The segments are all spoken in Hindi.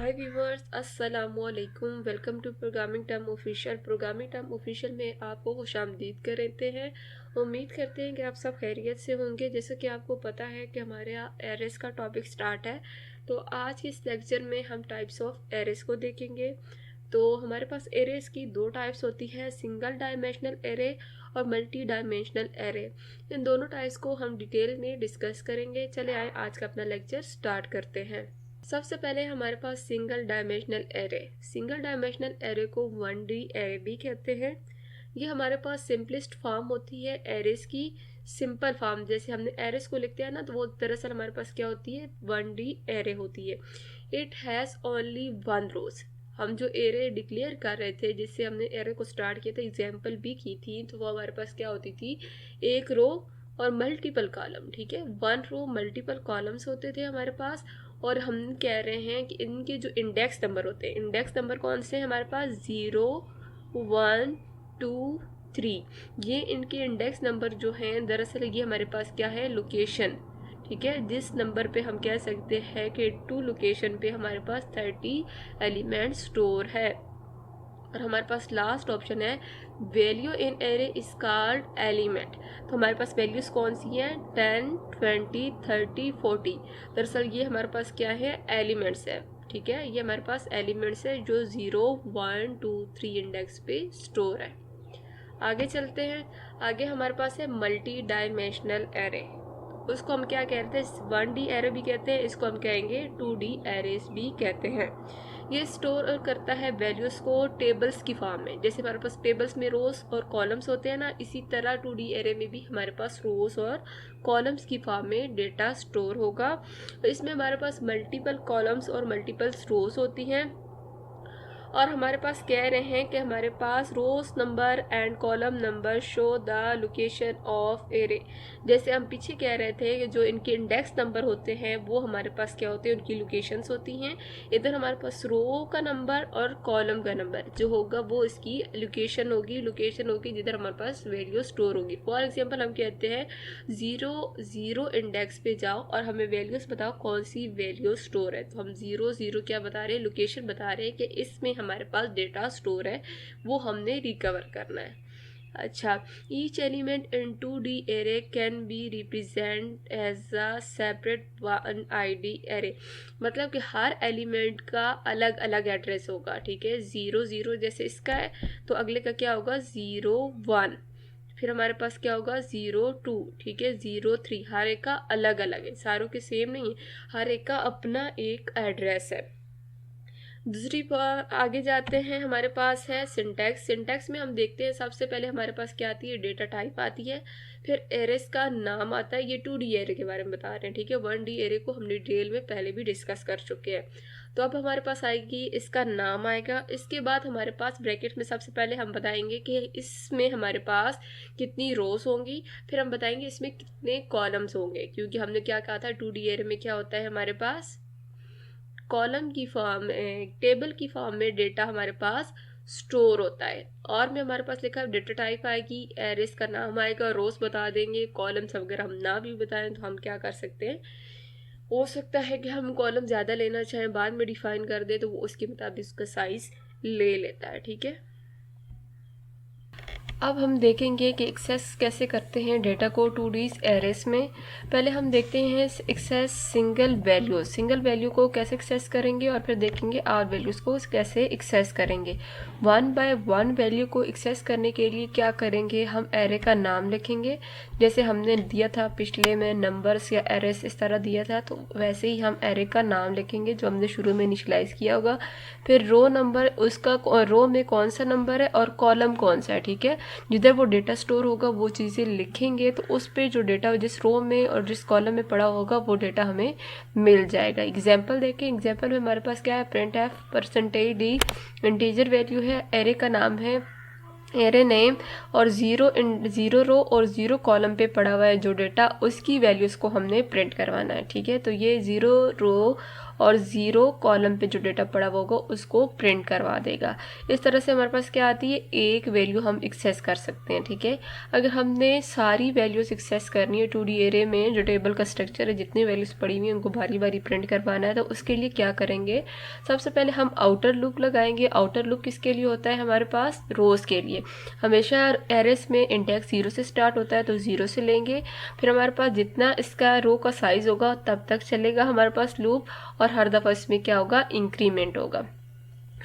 हाय व्यूवर्स, अस्सलामु अलैकुम। Welcome to programming term official. Programming term official में आपको खुशामदीद करते हैं। उम्मीद करते हैं कि आप सब खैरियत से होंगे। जैसे कि आपको पता है कि हमारे यहाँ एरेस का टॉपिक स्टार्ट है, तो आज के इस लेक्चर में हम टाइप्स ऑफ एरेस को देखेंगे। तो हमारे पास एरेस की दो टाइप्स होती है, सिंगल डायमेंशनल एरे और मल्टी डायमेंशनल एरे। इन दोनों टाइप्स को हम डिटेल में डिस्कस करेंगे। चले आए आज का अपना लेक्चर स्टार्ट करते हैं। सबसे पहले हमारे पास single dimensional array. Single dimensional array को 1D एरे भी कहते हैं। ये हमारे पास सिंपलेस्ट फॉर्म होती है एरेस की, सिंपल फॉर्म। जैसे हमने एरेस को लिखते हैं ना, तो वो दरअसल हमारे पास क्या होती है, 1D एरे होती है। इट हैज़ ओनली 1 रोज। हम जो एरे डिक्लेयर कर रहे थे, जिससे हमने एरे को स्टार्ट किया था, एग्जाम्पल भी की थी, तो वो हमारे पास क्या होती थी, एक रो और मल्टीपल कॉलम। ठीक है, 1 रो मल्टीपल कॉलम्स होते थे हमारे पास। और हम कह रहे हैं कि इनके जो इंडेक्स नंबर होते हैं, इंडेक्स नंबर कौन से हैं हमारे पास, 0, 1, 2, 3। ये इनके इंडेक्स नंबर जो हैं, दरअसल ये हमारे पास क्या है, लोकेशन। ठीक है, जिस नंबर पे हम कह सकते हैं कि 2 लोकेशन पे हमारे पास 30 एलिमेंट स्टोर है। और हमारे पास लास्ट ऑप्शन है, value in array is called element. तो हमारे पास वैल्यूज कौन सी हैं, 10, 20, 30, 40। दरअसल ये हमारे पास क्या है, एलिमेंट्स है। ठीक है, ये हमारे पास एलिमेंट्स है जो 0, 1, 2, 3 इंडेक्स पे स्टोर है। आगे चलते हैं। आगे हमारे पास है मल्टी डायमेंशनल एरे। उसको हम क्या कहते हैं, 1D एरे भी कहते हैं, इसको हम कहेंगे 2D एरेस भी कहते हैं। ये स्टोर करता है वैल्यूज को टेबल्स की फॉर्म में। जैसे हमारे पास टेबल्स में रोज और कॉलम्स होते हैं ना, इसी तरह 2D एरे में भी हमारे पास रोज और कॉलम्स की फॉर्म में डेटा स्टोर होगा। तो इसमें हमारे पास मल्टीपल कॉलम्स और मल्टीपल रोज होती हैं। और हमारे पास कह रहे हैं कि हमारे पास rows number and column number show the location of array. जैसे हम पीछे कह रहे थे कि जो इनके इंडेक्स नंबर होते हैं वो हमारे पास क्या होते हैं, उनकी लोकेशंस होती हैं। इधर हमारे पास रो का नंबर और कॉलम का नंबर जो होगा वो इसकी लोकेशन होगी जिधर हमारे पास वैल्यू स्टोर होगी। फॉर एग्जाम्पल हम कहते हैं 0, 0 इंडेक्स पे जाओ और हमें वैल्यूज बताओ कौन सी वैल्यू स्टोर है। तो हम 0, 0 क्या बता रहे हैं, लोकेशन बता रहे हैं कि इसमें हमारे पास डेटा स्टोर है, वो हमने रिकवर करना है। अच्छा, each element in 2D array can be represent as a separate 1ID array. मतलब कि हर एलिमेंट का अलग अलग एड्रेस होगा। ठीक है, 0, 0 जैसे इसका है, तो अगले का क्या होगा, 0, 1। फिर हमारे पास क्या होगा, 0, 2। ठीक है, 0, 3। हर एक का अलग अलग है, सारों के सेम नहीं है, हर एक का अपना एक एड्रेस है। दूसरी बार आगे जाते हैं, हमारे पास है सिंटैक्स। सिंटैक्स में हम देखते हैं, सबसे पहले हमारे पास क्या आती है, डेटा टाइप आती है, फिर एरेस का नाम आता है। ये 2D एरे के बारे में बता रहे हैं। ठीक है, 1D एरे को हमने डिटेल में पहले भी डिस्कस कर चुके हैं। तो अब हमारे पास आएगी, इसका नाम आएगा। इसके बाद हमारे पास ब्रैकेट में सबसे पहले हम बताएंगे कि इसमें हमारे पास कितनी रोज होंगी, फिर हम बताएंगे इसमें कितने कॉलम्स होंगे। क्योंकि हमने क्या कहा था, 2D एरे में क्या होता है, हमारे पास कॉलम की फॉर्म में, टेबल की फॉर्म में डेटा हमारे पास स्टोर होता है। और में हमारे पास लिखा है डेटा टाइप आएगी, एरेस का नाम आएगा, रोज बता देंगे। कॉलम्स अगर हम ना भी बताएं तो हम क्या कर सकते हैं, हो सकता है कि हम कॉलम ज़्यादा लेना चाहें, बाद में डिफाइन कर दे, तो वो उसके मुताबिक उसका साइज ले लेता है। ठीक है, अब हम देखेंगे कि एक्सेस कैसे करते हैं डेटा को 2D एरेस में। पहले हम देखते हैं access single value. Single value को कैसे एक्सेस करेंगे और फिर देखेंगे आर वैल्यूज़ को कैसे एक्सेस करेंगे। 1 by 1 वैल्यू को एक्सेस करने के लिए क्या करेंगे, हम एरे का नाम लिखेंगे। जैसे हमने दिया था पिछले में नंबर्स या एरेस इस तरह दिया था, तो वैसे ही हम एरे का नाम लिखेंगे जो हमने शुरू में इनिशियलाइज किया होगा। फिर रो नंबर, उसका रो में कौन सा नंबर है और कॉलम कौन सा है। ठीक है, जिधर वो डेटा स्टोर होगा वो चीज़ें लिखेंगे, तो उस पे जो डेटा जिस रो में और जिस कॉलम में पड़ा होगा वो डेटा हमें मिल जाएगा। एग्जाम्पल देखें, एग्जाम्पल में हमारे पास क्या है, printf%d इंटीजर वैल्यू है, एरे का नाम है एरे नेम, और 0 रो और 0 कॉलम पे पड़ा हुआ है जो डेटा, उसकी वैल्यूज़ को हमने प्रिंट करवाना है। ठीक है, तो ये 0 रो और 0 कॉलम पे जो डेटा पड़ा हुआ होगा उसको प्रिंट करवा देगा। इस तरह से हमारे पास क्या आती है, एक वैल्यू हम एक्सेस कर सकते हैं। ठीक है, अगर हमने सारी वैल्यूज़ एक्सेस करनी है 2D एरे में, जो टेबल का स्ट्रक्चर है, जितनी वैल्यूज़ पड़ी हुई हैं उनको बारी बारी प्रिंट करवाना है, तो उसके लिए क्या करेंगे, सबसे पहले हम आउटर लूप लगाएंगे। आउटर लूप किसके लिए होता है, हमारे पास रोज़ के लिए। हमेशा एरेस में इंडेक्स 0 से स्टार्ट होता है, तो 0 से लेंगे, फिर हमारे पास जितना इसका रो का साइज़ होगा तब तक चलेगा हमारे पास लूप, और हर दफ़ा इसमें क्या होगा, इंक्रीमेंट होगा।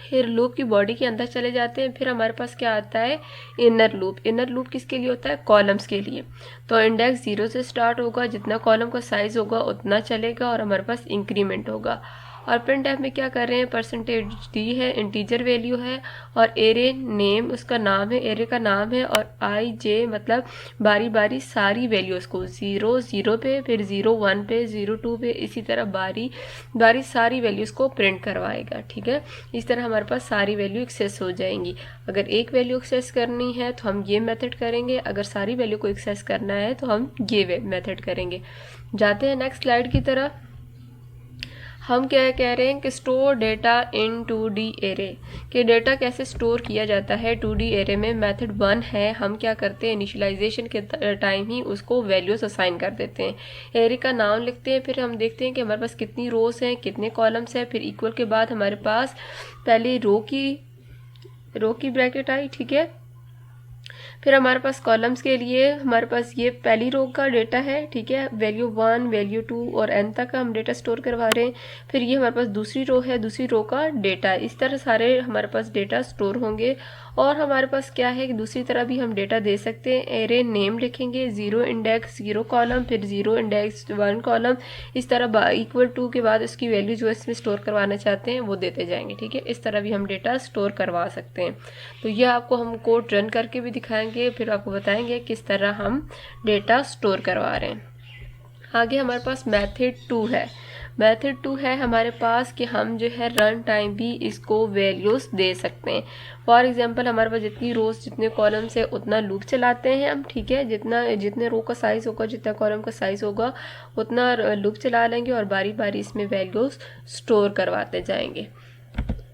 फिर लूप की बॉडी के अंदर चले जाते हैं, फिर हमारे पास क्या आता है, इनर लूप। इनर लूप किसके लिए होता है, कॉलम्स के लिए। तो इंडेक्स 0 से स्टार्ट होगा, जितना कॉलम का साइज़ होगा उतना चलेगा, और हमारे पास इंक्रीमेंट होगा। और प्रिंट टाइप में क्या कर रहे हैं, परसेंटेज डी है, इंटीजर वैल्यू है, और एरे नेम उसका नाम है, एरे का नाम है, और आई जे मतलब बारी बारी सारी वैल्यूज़ को 0 0 पे, फिर 0 1 पे, 0 2 पे, इसी तरह बारी बारी सारी वैल्यूज़ को प्रिंट करवाएगा। ठीक है, इस तरह हमारे पास सारी वैल्यू एक्सेस हो जाएंगी। अगर एक वैल्यू एक्सेस करनी है तो हम ये मेथड करेंगे, अगर सारी वैल्यू को एक्सेस करना है तो हम ये मेथड करेंगे। जाते हैं नेक्स्ट स्लाइड की तरफ। हम क्या कह रहे हैं कि स्टोर डेटा इन 2D एरे, कि डेटा कैसे स्टोर किया जाता है 2D एरे में। मेथड 1 है, हम क्या करते हैं, इनिशियलाइजेशन के टाइम ही उसको वैल्यूज असाइन कर देते हैं। एरे का नाम लिखते हैं, फिर हम देखते हैं कि हमारे पास कितनी रोज हैं, कितने कॉलम्स हैं, फिर इक्वल के बाद हमारे पास पहले रो की ब्रैकेट आई। ठीक है, फिर हमारे पास कॉलम्स के लिए हमारे पास ये पहली रो का डेटा है। ठीक है, वैल्यू 1 वैल्यू 2 और n तक का हम डेटा स्टोर करवा रहे हैं। फिर ये हमारे पास दूसरी रो है, दूसरी रो का डेटा। इस तरह सारे हमारे पास डेटा स्टोर होंगे। और हमारे पास क्या है कि दूसरी तरह भी हम डेटा दे सकते हैं। एरे नेम लिखेंगे, 0 इंडेक्स 0 कॉलम, फिर 0 इंडेक्स 1 कॉलम, इस तरह इक्वल टू के बाद उसकी वैल्यू जो इसमें स्टोर करवाना चाहते हैं वो देते जाएंगे। ठीक है, इस तरह भी हम डेटा स्टोर करवा सकते हैं। तो यह आपको हम कोड रन करके भी दिखाएंगे, फिर आपको बताएंगे किस तरह हम डेटा स्टोर करवा रहे हैं। आगे हमारे पास मेथड 2 है। मेथड 2 है हमारे पास कि हम जो है रन टाइम भी इसको वैल्यूज़ दे सकते हैं। फॉर एग्जांपल हमारे पास जितनी रोज़ जितने कॉलम्स है उतना लूप चलाते हैं हम। ठीक है, जितने रो का साइज़ होगा, जितना कॉलम का साइज़ होगा उतना लूप चला लेंगे, और बारी बारी इसमें वैल्यूज़ स्टोर करवाते जाएंगे।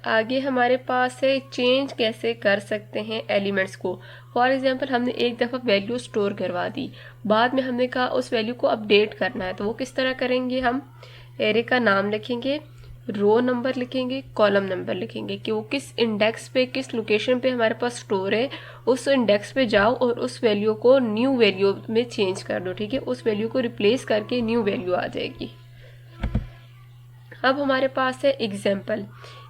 आगे हमारे पास है चेंज कैसे कर सकते हैं एलिमेंट्स को। फॉर एग्जांपल हमने एक दफ़ा वैल्यू स्टोर करवा दी, बाद में हमने कहा उस वैल्यू को अपडेट करना है, तो वो किस तरह करेंगे, हम एरे का नाम लिखेंगे, रो नंबर लिखेंगे, कॉलम नंबर लिखेंगे कि वो किस इंडेक्स पे, किस लोकेशन पे हमारे पास स्टोर है, उस इंडेक्स पे जाओ और उस वैल्यू को न्यू वैल्यू में चेंज कर दो। ठीक है, उस वैल्यू को रिप्लेस करके न्यू वैल्यू आ जाएगी। अब हमारे पास है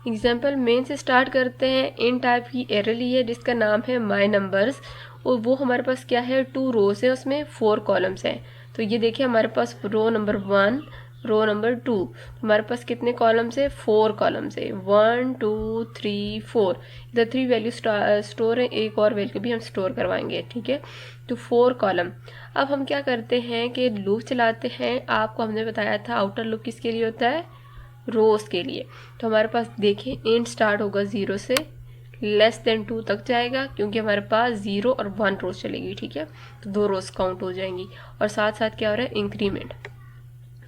एग्जाम्पल मेन से स्टार्ट करते हैं। इन टाइप की एरे ली है जिसका नाम है माई नंबर्स, और वो हमारे पास क्या है, 2 रोज है, उसमें 4 कॉलम्स हैं। तो ये देखिए हमारे पास रो नंबर 1 रो नंबर 2, हमारे पास कितने कॉलम्स है, 4 कॉलम्स है, 1 2 3 4। इधर 3 वैल्यू स्टोर है, एक और वैल्यू भी हम स्टोर करवाएंगे। ठीक है, तो 4 कॉलम। अब हम क्या करते हैं कि लूप चलाते हैं। आपको हमने बताया था आउटर लूप किसके लिए होता है, रोज के लिए। तो हमारे पास देखिए इंट स्टार्ट होगा 0 से, लेस देन 2 तक जाएगा, क्योंकि हमारे पास 0 और 1 रोज चलेगी। ठीक है, तो 2 रोज काउंट हो जाएंगी, और साथ साथ क्या हो रहा है, इंक्रीमेंट।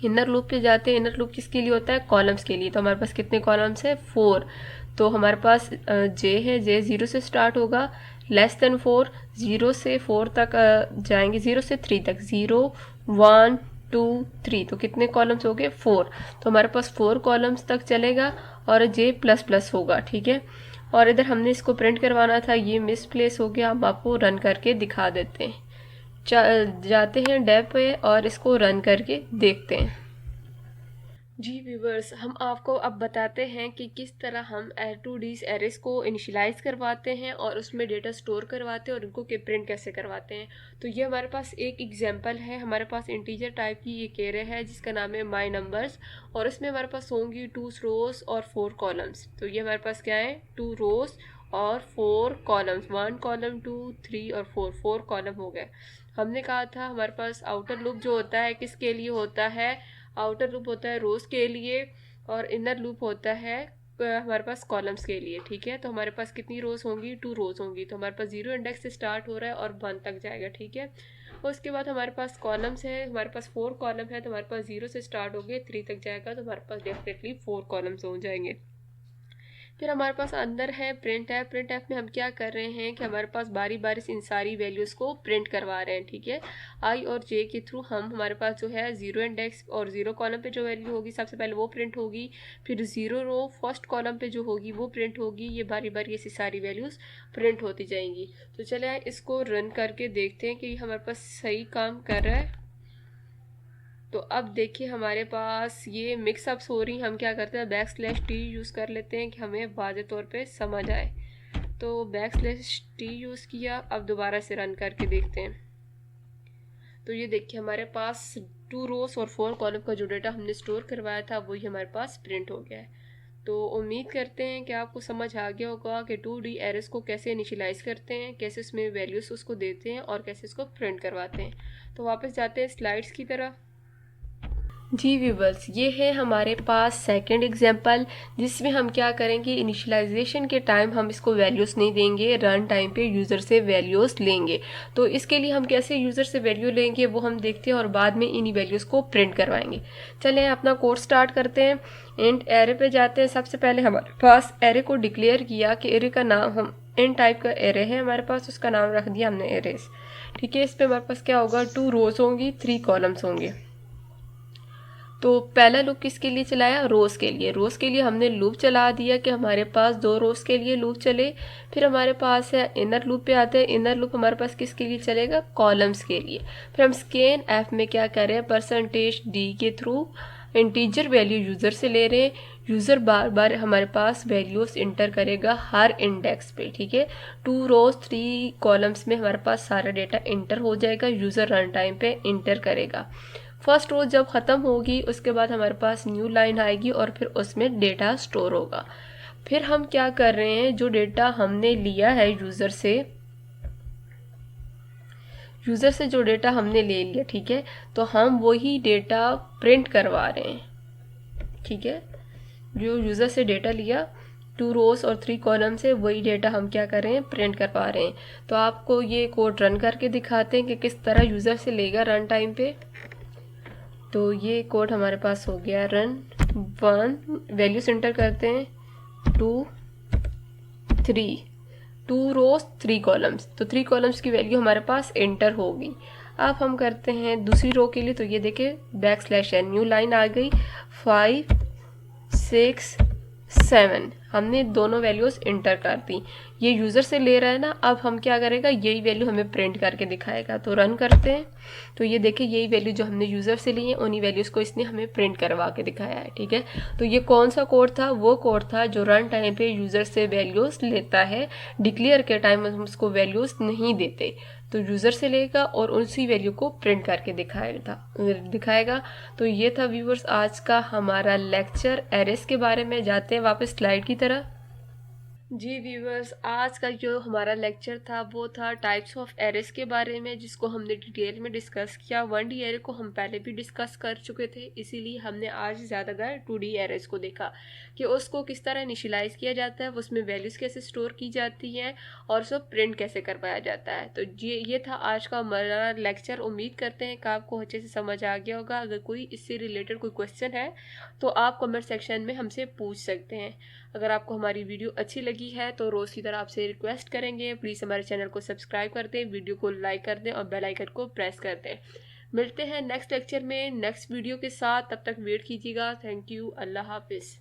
इनर लूप पे जाते हैं। इनर लूप किसके लिए होता है, कॉलम्स के लिए। तो हमारे पास कितने कॉलम्स है, 4। तो हमारे पास जे है, जे 0 से स्टार्ट होगा, लेस देन 4, 0 से 4 तक जाएंगे, 0 से 3 तक, 0 1 2 3। तो कितने कॉलम्स हो गए, 4। तो हमारे पास 4 कॉलम्स तक चलेगा, और जे प्लस प्लस होगा। ठीक है, और इधर हमने इसको प्रिंट करवाना था, ये मिसप्लेस हो गया। हम आपको रन करके दिखा देते हैं। जाते हैं डेव पे और इसको रन करके देखते हैं। जी व्यूवर्स, हम आपको अब बताते हैं कि किस तरह हम 2D एरेस को इनिशियलाइज करवाते हैं और उसमें डेटा स्टोर करवाते हैं और उनको के प्रिंट कैसे करवाते हैं। तो ये हमारे पास एक एग्जांपल है। हमारे पास इंटीजर टाइप की एक एरे है जिसका नाम है माई नंबर्स, और इसमें हमारे पास होंगी 2 रोज और 4 कॉलम्स। तो ये हमारे पास क्या है, 2 रोज और 4 कॉलम्स, 1 कॉलम 2 3 और 4 कॉलम हो गए। हमने कहा था हमारे पास आउटर लूप जो होता है किसके लिए होता है, आउटर लूप होता है रोज के लिए, और इनर लूप होता है हमारे पास कॉलम्स के लिए। ठीक है, तो हमारे पास कितनी रोज होंगी, 2 रोज होंगी। तो हमारे पास 0 इंडेक्स से स्टार्ट हो रहा है और 1 तक जाएगा। ठीक है, और उसके बाद हमारे पास कॉलम्स है, हमारे पास 4 कॉलम है, तो हमारे पास 0 से स्टार्ट होंगे 3 तक जाएगा, तो हमारे पास डेफिनेटली 4 कॉलम्स हो जाएंगे। फिर हमारे पास अंदर है प्रिंट ऐप। प्रिंट ऐप में हम क्या कर रहे हैं कि हमारे पास बारी बारी से इन सारी वैल्यूज़ को प्रिंट करवा रहे हैं, ठीक है। आई और जे के थ्रू हम हमारे पास जो है 0 इंडेक्स और 0 कॉलम पे जो वैल्यू होगी सबसे पहले वो प्रिंट होगी, फिर 0 रो फर्स्ट कॉलम पे जो होगी वो प्रिंट होगी। ये बारी बारी ऐसी सारी वैल्यूज़ प्रिंट होती जाएंगी। तो चले इसको रन करके देखते हैं कि हमारे पास सही काम कर रहा है। तो अब देखिए हमारे पास ये मिक्सअप्स हो रही, हम क्या करते हैं \t यूज़ कर लेते हैं कि हमें वाज़े तौर पे समझ आए। तो \t यूज़ किया, अब दोबारा से रन करके देखते हैं। तो ये देखिए हमारे पास 2 रोज और 4 कॉलम का जो डेटा हमने स्टोर करवाया था वही हमारे पास प्रिंट हो गया है। तो उम्मीद करते हैं कि आपको समझ आ गया होगा कि 2D एरेस को कैसे इनिशियलाइज करते हैं, कैसे उसमें वैल्यूज़ उसको देते हैं और कैसे इसको प्रिंट करवाते हैं। तो वापस जाते हैं स्लाइड्स की तरफ। जी व्यूवर्स, ये है हमारे पास सेकंड एग्जांपल, जिसमें हम क्या करेंगे इनिशियलाइजेशन के टाइम हम इसको वैल्यूज़ नहीं देंगे, रन टाइम पे यूज़र से वैल्यूज़ लेंगे। तो इसके लिए हम कैसे यूज़र से वैल्यू लेंगे वो हम देखते हैं और बाद में इन्हीं वैल्यूज़ को प्रिंट करवाएंगे। चलें अपना कोर्स स्टार्ट करते हैं। इंट एरे पे जाते हैं। सबसे पहले हमारे पास एरे को डिक्लेयर किया कि एरे का नाम हम इंट टाइप का एरे है हमारे पास, उसका नाम रख दिया हमने एरेस, ठीक है। इस पर हमारे पास क्या होगा 2 रोज होंगी, 3 कॉलम्स होंगे। तो पहला लूप किसके लिए चलाया, रोज़ के लिए। रोज़ के लिए हमने लूप चला दिया कि हमारे पास 2 रोज़ के लिए लूप चले। फिर हमारे पास है इनर लूप पे आते हैं। इनर लूप हमारे पास किसके लिए चलेगा, कॉलम्स के लिए। फिर हम स्कैन एफ में क्या कर रहे हैं %d के थ्रू इंटीजर वैल्यू यूज़र से ले रहे हैं। यूज़र बार बार हमारे पास वैल्यूज़ इंटर करेगा हर इंडेक्स पे, ठीक है। 2 रोज 3 कॉलम्स में हमारे पास सारा डेटा इंटर हो जाएगा, यूज़र रन टाइम पे इंटर करेगा। फर्स्ट रो जब ख़त्म होगी उसके बाद हमारे पास न्यू लाइन आएगी और फिर उसमें डेटा स्टोर होगा। फिर हम क्या कर रहे हैं, जो डेटा हमने लिया है यूज़र से जो डेटा हमने ले लिया, ठीक है, तो हम वही डेटा प्रिंट करवा रहे हैं, ठीक है। जो यूज़र से डेटा लिया 2 रोज और 3 कॉलम से, वही डेटा हम क्या कर रहे हैं, प्रिंट करवा रहे हैं। तो आपको ये कोड रन करके दिखाते हैं कि किस तरह यूज़र से लेगा रन टाइम पे। तो ये कोड हमारे पास हो गया रन 1, वैल्यूज एंटर करते हैं 2 3, 2 रोज 3 कॉलम्स, तो 3 कॉलम्स की वैल्यू हमारे पास एंटर होगी। अब हम करते हैं दूसरी रो के लिए। तो ये देखिए \n न्यू लाइन आ गई, 5 6 7 हमने दोनों वैल्यूज़ इंटर कर दी। ये यूज़र से ले रहा है ना, अब हम क्या करेगा यही वैल्यू हमें प्रिंट करके दिखाएगा। तो रन करते हैं। तो ये देखिए यही वैल्यू जो हमने यूज़र से ली है उन्हीं वैल्यूज़ को इसने हमें प्रिंट करवा के दिखाया है, ठीक है। तो ये कौन सा कोड था, वो कोड था जो रन टाइम पे यूज़र से वैल्यूज़ लेता है, डिक्लेयर के टाइम हम उसको वैल्यूज़ नहीं देते। तो यूज़र से लेगा और उसी वैल्यू को प्रिंट करके दिखाएगा। तो ये था व्यूअर्स आज का हमारा लेक्चर एरेस के बारे में। जाते हैं वापस स्लाइड की तरह। जी व्यूअर्स, आज का जो हमारा लेक्चर था वो था टाइप्स ऑफ एरेस के बारे में, जिसको हमने डिटेल में डिस्कस किया। 1D एरे को हम पहले भी डिस्कस कर चुके थे, इसीलिए हमने आज ज़्यादातर 2D एरेस को देखा कि उसको किस तरह इनिशियलाइज किया जाता है, उसमें वैल्यूज़ कैसे स्टोर की जाती हैं और उसको प्रिंट कैसे करवाया जाता है। तो ये था आज का हमारा लेक्चर। उम्मीद करते हैं कि आपको अच्छे से समझ आ गया होगा। अगर कोई इससे रिलेटेड कोई क्वेश्चन है तो आप कमेंट सेक्शन में हमसे पूछ सकते हैं। अगर आपको हमारी वीडियो अच्छी लगी है तो रोज़ की तरह आपसे रिक्वेस्ट करेंगे प्लीज़ हमारे चैनल को सब्सक्राइब कर दें, वीडियो को लाइक कर दें और बेल आइकन को प्रेस कर दें। मिलते हैं नेक्स्ट लेक्चर में नेक्स्ट वीडियो के साथ, तब तक वेट कीजिएगा। थैंक यू, अल्लाह हाफिज़।